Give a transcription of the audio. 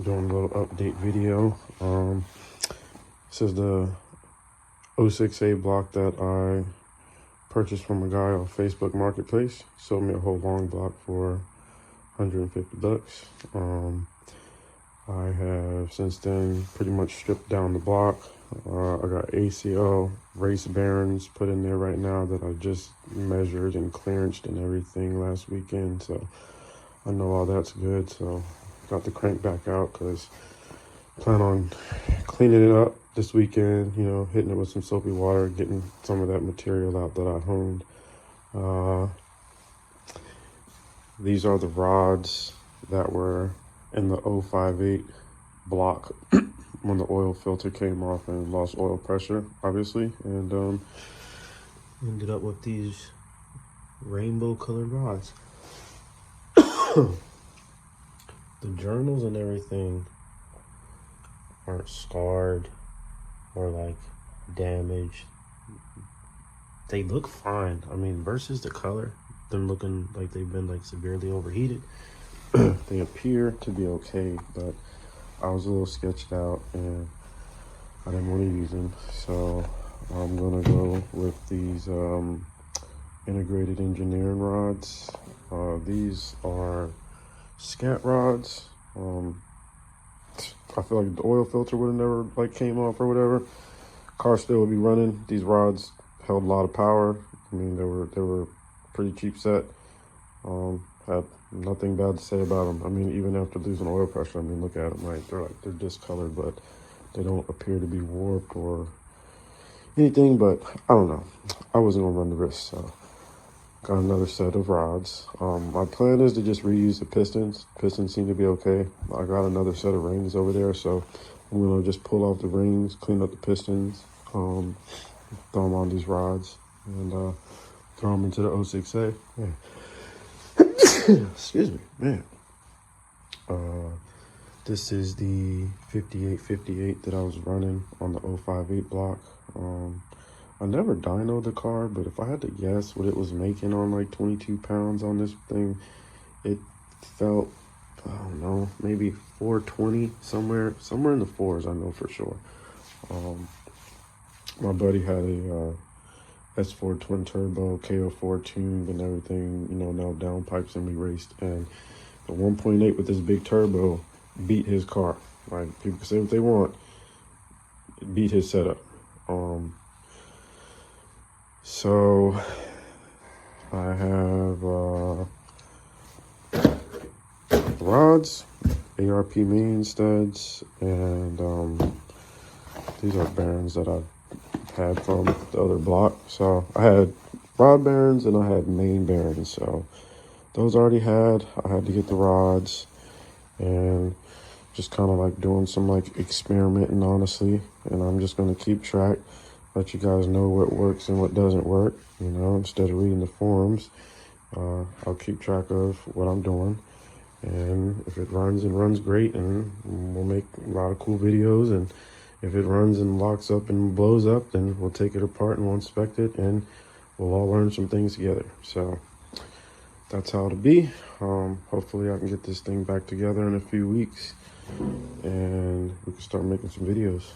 Doing a little update video. This is the 06A block that I purchased from a guy on Facebook Marketplace. Sold me a whole long block for $150. I have since then pretty much stripped down the block. I got ACL race bearings put in there right now that I just measured and clearanced and everything last weekend, so I know all that's good. So got the crank back out because plan on cleaning it up this weekend, you know, hitting it with some soapy water, getting some of that material out that I honed. These are the rods that were in the 058 block when the oil filter came off and lost oil pressure, obviously, and ended up with these rainbow colored rods. The journals and everything aren't scarred or like damaged. They look fine. I mean, versus the color, them looking like they've been like severely overheated, they appear to be okay, but I was a little sketched out and I didn't want to use them, so I'm gonna go with these integrated engineering rods. These are scat rods. I feel like the oil filter would have never like came off or whatever. Car still would be running. These rods held a lot of power. I mean, they were pretty cheap set. Had nothing bad to say about them. I mean, even after losing oil pressure, I mean, look at them, right? They're discolored, but they don't appear to be warped or anything. But I don't know. I wasn't gonna run the risk, so got another set of rods. My plan is to just reuse the pistons. Pistons seem to be okay. I got another set of rings over there, so I'm gonna just pull off the rings, clean up the pistons, throw them on these rods, and throw them into the 06A. Yeah. Excuse me, man. This is the 5858 that I was running on the 058 block. I never dynoed the car, but if I had to guess what it was making on like 22 pounds on this thing, it felt, I don't know, maybe 420, somewhere in the fours, I know for sure. My buddy had a S4 twin turbo, KO4 tuned and everything, you know, now downpipes, and we raced, and the 1.8 with this big turbo beat his car. Like, people can say what they want, it beat his setup. So I have rods, ARP main studs, and these are bearings that I've had from the other block. So I had rod bearings and I had main bearings. So those I already had. I had to get the rods and just kind of like doing some like experimenting, honestly. And I'm just going to keep track, let you guys know what works and what doesn't work, you know, instead of reading the forums. I'll keep track of what I'm doing, and if it runs and runs great, and we'll make a lot of cool videos, and if it runs and locks up and blows up, then we'll take it apart and we'll inspect it, and we'll all learn some things together. So that's how it'll be. Hopefully I can get this thing back together in a few weeks and we can start making some videos.